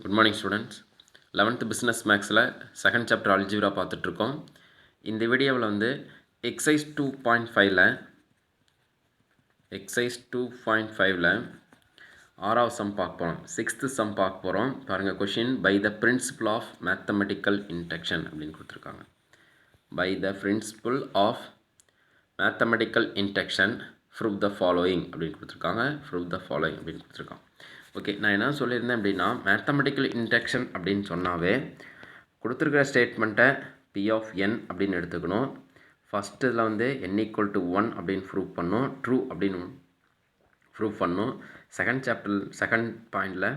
Good morning students. 11th business மேக்ஸில் second chapter algebra பார்த்துட்ருக்கோம். இந்த வீடியோவில் வந்து எக்ஸைஸ் 2.5ல் ஆறாவது சம் பார்க்க போகிறோம். 6th சம் பார்க்க போகிறோம். பாருங்கள், question by the principle of mathematical induction அப்படின்னு கொடுத்துருக்காங்க. By the principle of mathematical induction prove the following அப்படின்னு கொடுத்துருக்காங்க. ப்ரூவ் த ஃபாலோயிங் அப்படின்னு கொடுத்துருக்காங்க. ஓகே, நான் என்ன சொல்லியிருந்தேன் அப்படின்னா, மேத்தமெட்டிக்கல் இன்டெக்ஷன் அப்படின்னு சொன்னாவே கொடுத்துருக்கிற ஸ்டேட்மெண்ட்டை பி ஆஃப் என் அப்படின்னு எடுத்துக்கணும். ஃபஸ்ட்டு இதில் வந்து n = 1 அப்படின்னு ப்ரூவ் பண்ணணும், ட்ரூ அப்படின்னு ப்ரூவ் பண்ணணும். செகண்ட் பாயிண்டில்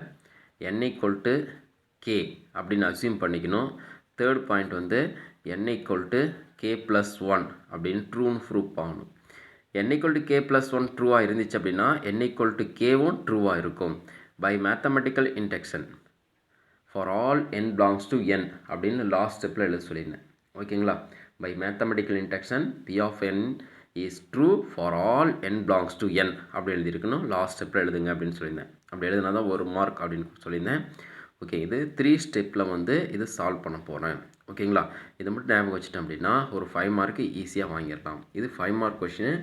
n = k அப்படின்னு அஸ்யூம் பண்ணிக்கணும். தேர்ட் பாயிண்ட் வந்து n = k + 1 அப்படின்னு ட்ரூன்னு ப்ரூவ் பண்ணணும். n = k + 1 ட்ரூவாக இருந்துச்சு அப்படின்னா n = kவும் ட்ரூவாக இருக்கும். By mathematical induction for all n belongs to n அப்படின்னு லாஸ்ட் ஸ்டெப்பில் எழுத சொல்லியிருந்தேன். ஓகேங்களா? By mathematical induction P of n is true for all n belongs to n அப்படி எழுதியிருக்கணும். லாஸ்ட் ஸ்டெப்பில் எழுதுங்க அப்படின்னு சொல்லியிருந்தேன். அப்படி எழுதுனா தான் 1 மார்க் அப்படின்னு சொல்லியிருந்தேன். ஓகே, இது 3 ஸ்டெப்பில் வந்து இது சால்வ் பண்ண போகிறேன். ஓகேங்களா? இதை மட்டும் ஞாபகம் வச்சுட்டேன் அப்படின்னா ஒரு 5 மார்க்கு ஈஸியாக வாங்கிடலாம். இது 5 மார்க் கொஷின்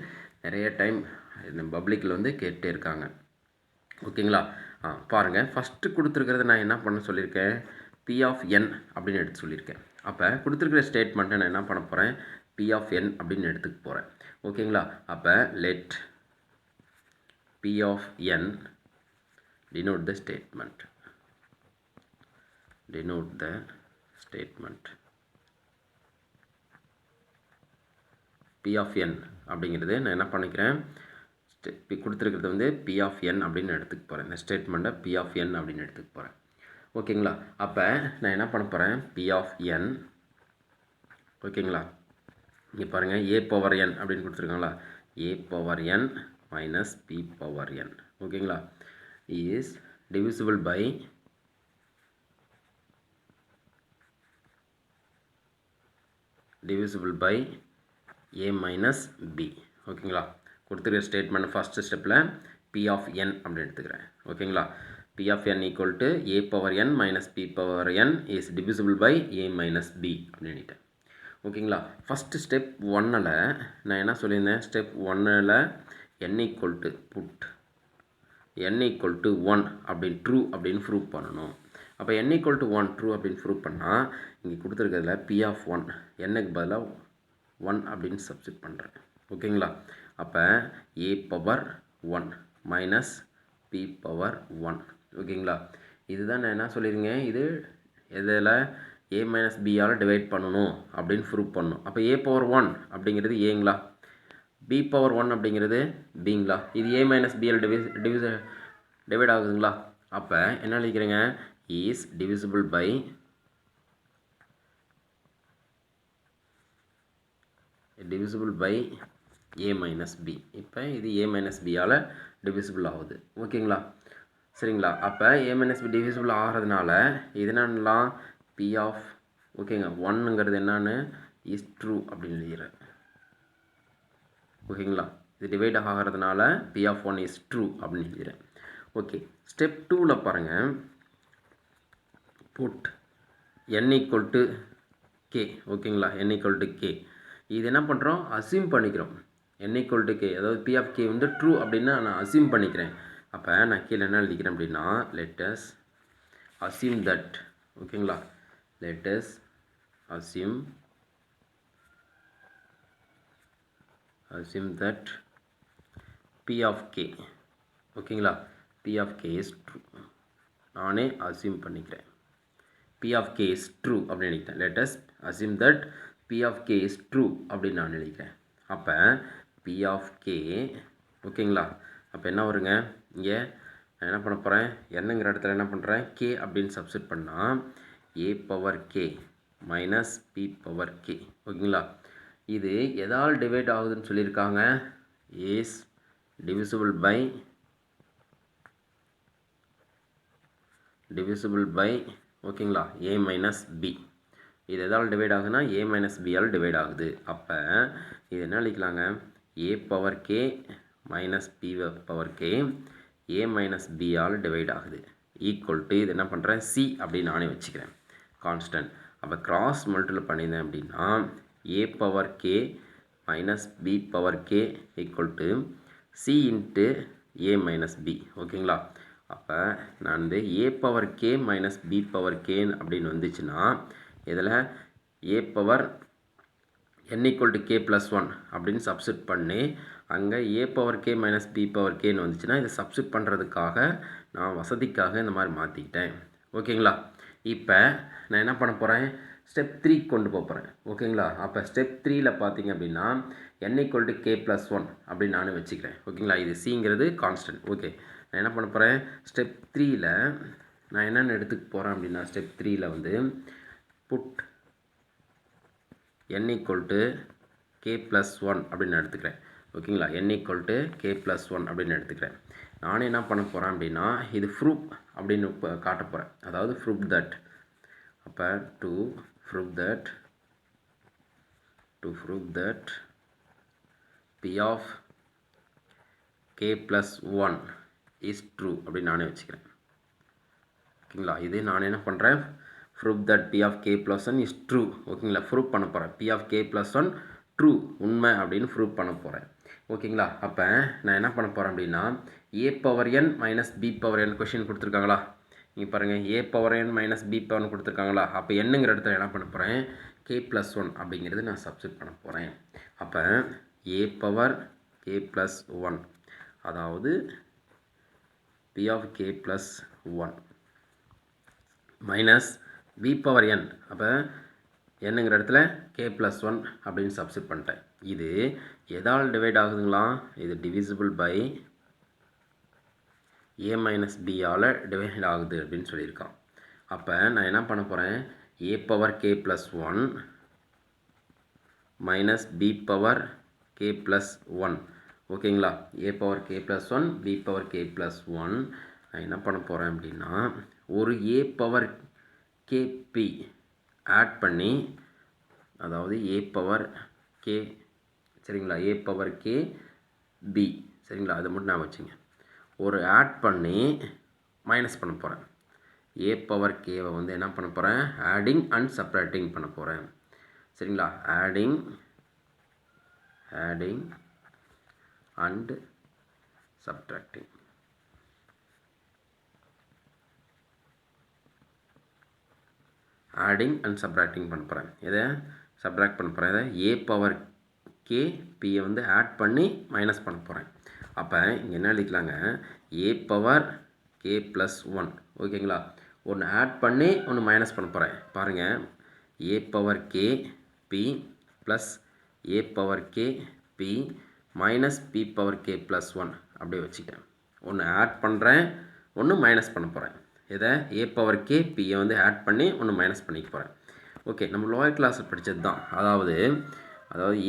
நிறைய டைம் பப்ளிக்கில் வந்து கேட்டே இருக்காங்க. ஓகேங்களா? பாருங்கள், ஃபஸ்ட்டு கொடுத்துருக்கிறத நான் என்ன பண்ண சொல்லியிருக்கேன், பி ஆஃப் என் அப்படின்னு எடுத்து சொல்லியிருக்கேன். அப்போ கொடுத்துருக்கிற ஸ்டேட்மெண்ட்டை நான் என்ன பண்ண போகிறேன், பி ஆஃப் என் அப்படின்னு எடுத்துக்க போகிறேன். ஓகேங்களா? அப்போ let P of n denote the statement. Denote the statement. P of n அப்படிங்கிறது நான் என்ன பண்ணிக்கிறேன், கொடுத்துருக்கிறது வந்து P of n அப்படின்னு எடுத்துக்க போகிறேன். இந்த ஸ்டேட்மெண்ட்டை P of n அப்படின்னு எடுத்துக்க போகிறேன். ஓகேங்களா? அப்போ நான் என்ன பண்ண போகிறேன், P of n. ஓகேங்களா? இங்கே பாருங்கள், a power n அப்படின்னு கொடுத்துருக்காங்களா, a power n minus p power n. ஓகேங்களா? is divisible by a minus b. ஓகேங்களா? கொடுத்துருக்க ஸ்டேட்மெண்ட் ஃபஸ்ட்டு ஸ்டெப்பில் p of n அப்படின்னு எடுத்துக்கிறேன். ஓகேங்களா? p of n equal to a power n minus p power n is divisible by a minus b அப்படின்ட்டேன். ஓகேங்களா? First step 1ல் நான் என்ன சொல்லியிருந்தேன், ஸ்டெப் 1ல் n equal to put n equal to 1 அப்படின்னு ட்ரூ அப்படின்னு ப்ரூவ் பண்ணணும். அப்போ n equal to 1 ட்ரூ அப்படின்னு ப்ரூவ் பண்ணால் இங்கே கொடுத்துருக்கிறதுல p of 1 என்னக்கு பதிலாக 1 அப்படின்னு சப்ஸ்டிட் பண்ணுறேன். ஓகேங்களா? அப்போ a power 1 minus p power 1. ஓகேங்களா? இதுதான் நான் என்ன சொல்லியிருக்கேன், இது இதில் a மைனஸ் பியால் டிவைட் பண்ணணும் அப்படின்னு ப்ரூவ் பண்ணணும். அப்போ a power 1 அப்படிங்கிறது ஏங்களா, b power 1 அப்படிங்கிறது பிங்களா, இது a மைனஸ் பியால் டிவைட் ஆகுதுங்களா. அப்போ என்ன எழுதிக்கிறேங்க, is divisible by a minus b. இப்போ இது a minus bயால் டிவிசிபிள் ஆகுது. ஓகேங்களா? சரிங்களா? அப்போ a minus b டிவிசிபிள் ஆகிறதுனால இது என்னலாம் p ஆஃப், ஓகேங்க, 1ங்கிறது என்னன்னு is true அப்படின்னு எழுதிக்கிறேன். ஓகேங்களா? இது டிவைட் ஆகிறதுனால p ஆஃப் 1 is true அப்படின்னு எழுதிக்கிறேன். ஓகே, ஸ்டெப் 2ல் பாருங்கள், put n equal to k. ஓகேங்களா? n equal to k. இது என்ன பண்ணுறோம், அஸ்யூம் பண்ணிக்கிறோம். n equal to k, அதாவது p of k வந்து ட்ரூ அப்படின்னு நான் அஸ்யூம் பண்ணிக்கிறேன். அப்போ நான் கீழே என்ன எழுதிக்கிறேன் அப்படின்னா, let us assume that. ஓகேங்களா? let us assume that p of k. ஓகேங்களா? p of k is true. நானே அஸ்யூம் பண்ணிக்கிறேன் p of k is true அப்படின்னு நினைக்கிறேன். let us assume that p of k is true அப்படின்னு நான் நினைக்கிறேன். அப்போ p of k, ஓகேங்களா, அப்போ என்ன வருங்க, இங்கே நான் என்ன பண்ண போகிறேன், என்னங்கிற இடத்துல என்ன பண்ணுறேன், k அப்படின்னு சப்ஸ்டிட் பண்ணால் a power k minus p power k. ஓகேங்களா? இது எதால் டிவைட் ஆகுதுன்னு சொல்லியிருக்காங்க, is divisible by ஓகேங்களா a மைனஸ் b. இது எதால் டிவைட் ஆகுதுன்னா a மைனஸ் பியால் டிவைட் ஆகுது. அப்போ இது என்ன எழுதிக்கலாங்க, a power k minus p power k a minus பியால் டிவைட் ஆகுது. ஈக்குவல் டு இது என்ன பண்ணுறேன் சி அப்படின்னு நானே வச்சுக்கிறேன் கான்ஸ்டன்ட். அப்போ கிராஸ் மல்டிப்ளை பண்ணியிருந்தேன் அப்படின்னா A power K minus B power K equal to C into A minus B. ஓகேங்களா? அப்போ நான் வந்து A power K minus B power K அப்படின்னு வந்துச்சுன்னா இதில் A power n equal to K plus 1 அப்படின்னு சப்ஸ்டிட் பண்ணி அங்கே A power K minus B power கேன்னு வந்துச்சுன்னா இதை சப்ஸ்டிட் பண்ணுறதுக்காக நான் வசதிக்காக இந்த மாதிரி மாற்றிக்கிட்டேன். ஓகேங்களா? இப்போ நான் என்ன பண்ண போகிறேன், ஸ்டெப் 3 கொண்டு போகிறேன். ஓகேங்களா? அப்போ ஸ்டெப் 3ல் பார்த்தீங்க அப்படின்னா n equal to K plus 1 அப்படின்னு நானும் வச்சுக்கிறேன். ஓகேங்களா? இது சிங்கிறது கான்ஸ்டன்ட். ஓகே, நான் என்ன பண்ண போகிறேன், ஸ்டெப் 3ல் நான் என்னென்னு எடுத்துக்க போகிறேன் அப்படின்னா ஸ்டெப் 3ல் வந்து put n equal to K plus 1 அப்படின்னு எடுத்துக்கிறேன். ஓகேங்களா? n equal to K plus 1 அப்படின்னு எடுத்துக்கிறேன். நானே என்ன பண்ண போகிறேன் அப்படின்னா இது ப்ரூஃப் அப்படின்னு காட்ட போகிறேன். அதாவது ப்ரூஃப் தட். அப்போ to proof that p of k plus 1 is true அப்படின்னு நானே வச்சுக்கிறேன். ஓகேங்களா? இது நான் என்ன பண்ணுறேன், proof that p of k plus 1 is true. ஓகேங்களா? ப்ரூஃப் பண்ண போகிறேன். p of k plus 1 true, உண்மை அப்படின்னு ப்ரூஃப் பண்ண போகிறேன். ஓகேங்களா? அப்போ நான் என்ன பண்ண போகிறேன் அப்படின்னா A power n minus B power n question கொடுத்துருக்காங்களா, நீங்கள் பாருங்கள் A power n minus B power n கொடுத்துருக்காங்களா. அப்போ என்னங்கிற இடத்துல என்ன பண்ண போகிறேன், கே ப்ளஸ் 1 அப்படிங்கிறது நான் சப்ஸ்டிட் பண்ண போகிறேன். அப்போ ஏ பவர் கே ப்ளஸ் 1 அதாவது P of K plus 1 minus B power n. அப்போ என்னங்கிற இடத்துல கே ப்ளஸ் 1 அப்படின்னு சப்ஸ்டிட் பண்ணிட்டேன். இது எதால் டிவைட் ஆகுதுங்களா, இது டிவிசிபிள் பை ஏ மைனஸ் பியால் டிவைட் ஆகுது அப்படின்னு சொல்லியிருக்கான். அப்போ நான் என்ன பண்ண போகிறேன், A power K plus 1 minus B power K plus 1. ஓகேங்களா? A power K plus 1 B power K plus 1 நான் என்ன பண்ண போகிறேன் அப்படின்னா ஒரு ஏ பவர் கேபி ஆட் பண்ணி, அதாவது ஏ பவர் கே, சரிங்களா, ஏ பவர் கே பி, சரிங்களா, அதை மட்டும் நான் வச்சுங்க, ஒரு ஆட் பண்ணி மைனஸ் பண்ண போகிறேன். ஏ பவர் கேவை வந்து என்ன பண்ண போகிறேன், ஆடிங் அண்ட் சப்ராக்டிங் பண்ண போகிறேன். சரிங்களா? Adding and subtracting. Adding and subtracting பண்ண போகிறேன். இதை சப்ராக்ட் பண்ண போகிறேன். இதை ஏ பவர் கே பியை வந்து ஆட் பண்ணி மைனஸ் பண்ண போகிறேன். அப்போ இங்கே என்ன எழுதிக்கலாங்க, ஏ பவர் கே ப்ளஸ் 1. ஓகேங்களா? ஒன்று ஆட் பண்ணி ஒன்று மைனஸ் பண்ண போகிறேன். பாருங்கள், A power K B plus A power K B minus B power K plus 1 அப்படியே வச்சுக்கிறேன். ஒன்று ஆட் பண்ணுறேன், ஒன்று மைனஸ் பண்ண போகிறேன். இதை ஏ பவர் கே பியை வந்து ஆட் பண்ணி ஒன்று மைனஸ் பண்ணிக்க போகிறேன். ஓகே, நம்ம லோயர் கிளாஸில் படித்தது தான். அதாவது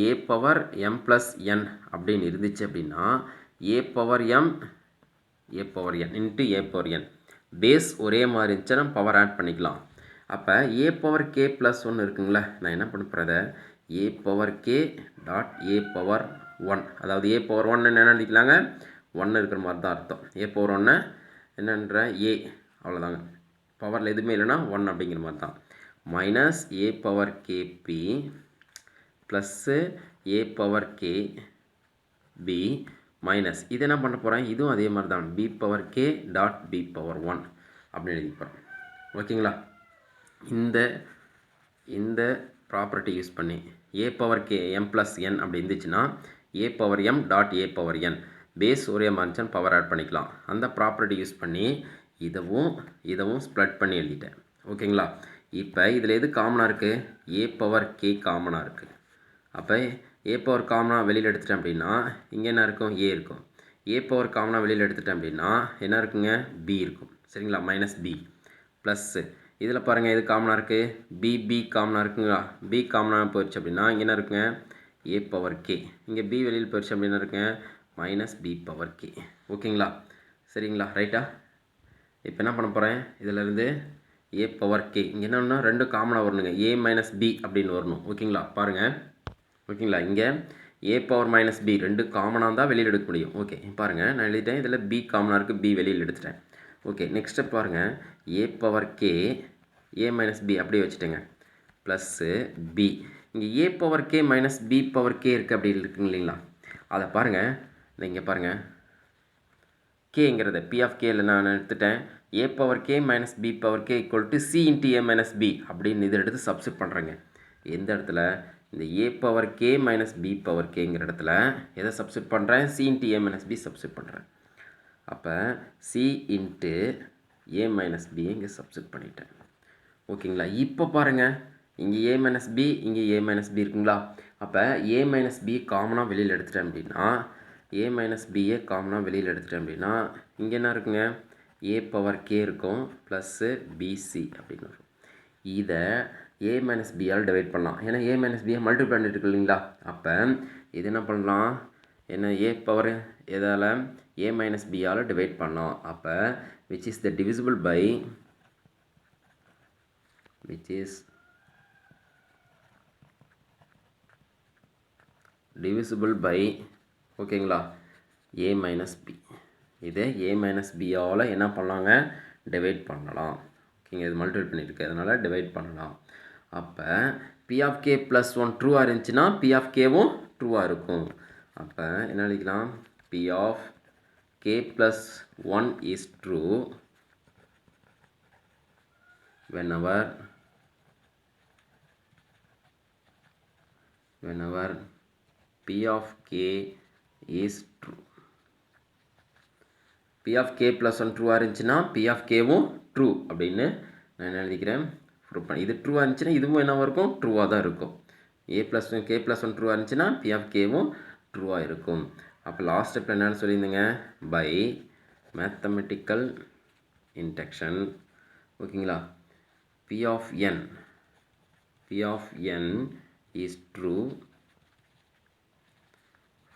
A power M plus N அப்படின்னு இருந்துச்சு அப்படின்னா A power M A power N into A power N base ஒரே மாதிரி இருந்துச்சுன்னா பவர் ஆட் பண்ணிக்கலாம். அப்போ ஏ பவர் கே ப்ளஸ் 1 இருக்குங்களா, நான் என்ன பண்ண போகிறேன், A power K dot A power 1, அதாவது ஏ பவர் 1 என்ன எழுதிக்கலாங்க, 1 இருக்கிற மாதிரி தான் அர்த்தம். ஏ பவர் 1 என்னன்ற ஏ, அவ்வளோதாங்க, பவரில் எதுவுமே இல்லைன்னா 1 அப்படிங்கிற மாதிரி தான். Minus A power K B plus A power K B minus இது என்ன பண்ண போகிறேன், இதுவும் அதே மாதிரி தான், B power K dot B power 1 அப்படின்னு எழுதி போகிறேன். ஓகேங்களா? இந்த ப்ராப்பர்ட்டி யூஸ் பண்ணி A power K M plus N அப்படி இருந்துச்சுன்னா A power M dot A power N base ஒரே மாதிரி பவர் ஆட் பண்ணிக்கலாம். அந்த ப்ராப்பர்ட்டி யூஸ் பண்ணி இதவும் ஸ்ப்ளட் பண்ணி எழுதிட்டேன். ஓகேங்களா? இப்போ இதில் எது காமனாக இருக்குது, ஏ பவர் கே காமனாக இருக்குது. அப்போ ஏ பவர் காமனாக வெளியில் எடுத்துட்டேன் அப்படின்னா இங்கே என்ன இருக்கும், ஏ இருக்கும். ஏ பவர் காமனாக வெளியில் எடுத்துட்டேன் அப்படின்னா என்ன இருக்குங்க, பி இருக்கும். சரிங்களா? மைனஸ் பி ப்ளஸ்ஸு இதில் பாருங்கள் எது காமனாக இருக்குது, பி காமனாக இருக்குங்களா. பி காமனாக போயிடுச்சு அப்படின்னா இங்கே என்ன இருக்குங்க, ஏ பவர் கே. இங்கே பி வெளியில் போயிடுச்சு அப்படின்னா இருக்குங்க மைனஸ் பி பவர் கே. ஓகேங்களா? சரிங்களா? ரைட்டா? இப்போ என்ன பண்ண போகிறேன், இதிலேருந்து ஏ பவர் கே இங்கே என்னன்னா ரெண்டு காமனாக வரணுங்க, ஏ மைனஸ் பி அப்படின்னு வரணும். ஓகேங்களா? பாருங்கள். ஓகேங்களா? இங்கே ஏ பவர் மைனஸ் பி ரெண்டு காமனாக தான் வெளியில் எடுக்க முடியும். ஓகே பாருங்கள், நான் எழுதிட்டேன். இதில் பி காமனாக இருக்குது, பி வெளியில் எடுத்துட்டேன். ஓகே, நெக்ஸ்ட் ஸ்டெப் பாருங்கள். A power K A minus B அப்படியே வச்சுட்டேங்க, ப்ளஸ்ஸு பி. இங்கே A power K minus B power K இருக்குது அப்படி இருக்குங்க இல்லைங்களா? அதை பாருங்கள், இங்கே பாருங்கள், கேங்கிறத பி ஆஃப் கேல நான் எடுத்துட்டேன். A power K minus B power K equal to C into A minus B அப்படின்னு இதை எடுத்து சப்ஸ்டிட் பண்ணுறேங்க. எந்த இடத்துல? இந்த A power K minus B power கேங்கிற இடத்துல எதை சப்ஸ்டிட் பண்ணுறேன்? C into A minus B substitute பண்ணுறேன். அப்போ C into A minus B இங்கே சப்ஸ்டிட் பண்ணிட்டேன். ஓகேங்களா? இப்போ பாருங்கள், இங்கே ஏ மைனஸ் பி, இங்கே ஏ மைனஸ் பி இருக்குங்களா? அப்போ ஏ மைனஸ் பி காமனாக வெளியில் எடுத்துட்டேன் அப்படின்னா, ஏ மைனஸ் பிஏ காமனாக வெளியில் எடுத்துட்டேன் அப்படின்னா, இங்கே என்ன இருக்குங்க? ஏ பவர் கே இருக்கும் ப்ளஸ்ஸு பிசி அப்படின்னு வரும். இதை ஏ மைனஸ் பியால் டிவைட் பண்ணலாம். ஏன்னா ஏ மைனஸ் பியை மல்டிப்ளை பண்ணிட்டு இருக்கு இல்லைங்களா? அப்போ இது என்ன பண்ணலாம்? என்ன ஏ பவர் எதால்? ஏ மைனஸ் பியால் டிவைட் பண்ணலாம். அப்போ which is divisible by ஓகேங்களா, ஏ மைனஸ் பி. இதை ஏ மைனஸ் பியால் என்ன பண்ணலாங்க? டிவைட் பண்ணலாம். ஓகேங்க, இது மல்டிப்ளை பண்ணியிருக்கு, அதனால் டிவைட் பண்ணலாம். அப்போ P of K plus one ட்ரூவாக இருந்துச்சுன்னா பி ஆஃப் கேவும் ட்ரூவாக இருக்கும். அப்போ என்ன எழுதிக்கலாம்? P of K plus one is true whenever P of k is true. P of k plus 1 ட்ரூவாக இருந்துச்சுன்னா P of kவும் ட்ரூ அப்படின்னு நான் என்ன எழுதிக்கிறேன்? ப்ரூவ் பண்ணி. இது ட்ரூவாக இருந்துச்சுன்னா இதுவும் என்னவாக இருக்கும்? ட்ரூவாக தான் இருக்கும். A plus one K plus one ட்ரூவாக இருந்துச்சுன்னா P of kவும் ட்ரூவாக இருக்கும். அப்போ லாஸ்ட் ஸ்டெப்பில் என்னென்னு சொல்லியிருந்தேங்க? By mathematical induction. ஓகேங்களா? P of n is true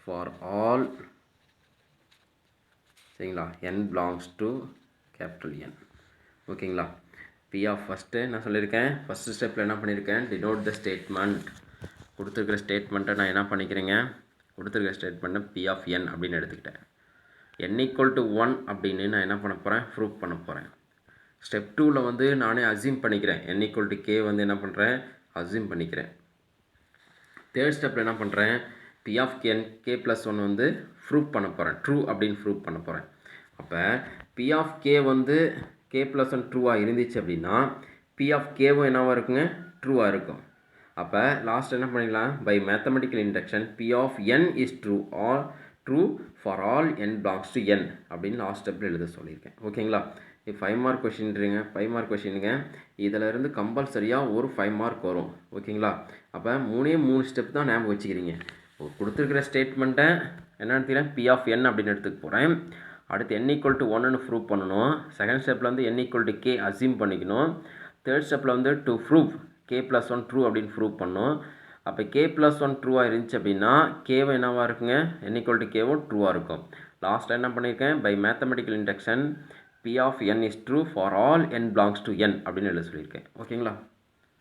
for all சரிங்களா n belongs to capital N. ஓகேங்களா? P of ஃபஸ்ட்டு நான் சொல்லியிருக்கேன், ஃபஸ்ட்டு ஸ்டெப்பில் என்ன பண்ணியிருக்கேன்? denote the statement. கொடுத்துருக்கிற ஸ்டேட்மெண்ட்டை நான் என்ன பண்ணிக்கிறேங்க? கொடுத்துருக்கிற ஸ்டேட்மெண்ட்டை P of n அப்படின்னு எடுத்துக்கிட்டேன். n equal to 1 அப்படின்னு நான் என்ன பண்ண போகிறேன்? ப்ரூவ் பண்ண போகிறேன். ஸ்டெப் 2ல் வந்து நானே அசியூம் பண்ணிக்கிறேன். n equal to k வந்து என்ன பண்ணுறேன்? அசியூம் பண்ணிக்கிறேன். தேர்ட் ஸ்டெப்பில் என்ன பண்ணுறேன்? P of k plus one வந்து ப்ரூவ் பண்ண போகிறேன். ட்ரூ அப்படின்னு ப்ரூவ் பண்ண போகிறேன். அப்போ P of k வந்து k ப்ளஸ் ஒன் ட்ரூவாக இருந்துச்சு அப்படின்னா P of kவும் என்னவாக இருக்குங்க? ட்ரூவாக இருக்கும். அப்போ லாஸ்ட் என்ன பண்ணிக்கலாம்? By mathematical induction P of n is true for all n belongs to n அப்படின்னு லாஸ்ட் ஸ்டெப்பில் எழுத சொல்லியிருக்கேன். ஓகேங்களா? இது 5 மார்க் கொஷின்றீங்க, 5 மார்க் கொஷினுங்க. இதில் இருந்து கம்பல்சரியாக ஒரு 5 மார்க் வரும். ஓகேங்களா? அப்போ 3 ஸ்டெப் தான் ஞாபகம் வச்சுக்கிறீங்க. கொடுத்துருக்கிற ஸ்டேட்மெண்ட்டை என்ன எடுத்துக்கிறேன்? P of n அப்படின்னு எடுத்துக்க போகிறேன். அடுத்து n equal to 1ன்னு ப்ரூவ் பண்ணணும். செகண்ட் ஸ்டெப்பில் வந்து n equal to k assume பண்ணிக்கணும். தேர்ட் ஸ்டெப்பில் வந்து to prove k plus one true அப்படின்னு ப்ரூவ் பண்ணணும். அப்போ k ப்ளஸ் ஒன் ட்ரூவாக இருந்துச்சு அப்படின்னா கேவும் என்னவாக இருக்குங்க? n equal to kவும் ட்ரூவாக இருக்கும். லாஸ்ட்டாக என்ன பண்ணியிருக்கேன்? By mathematical induction P of n is true for all n belongs to n அப்படின்னு எழுத சொல்லியிருக்கேன். ஓகேங்களா?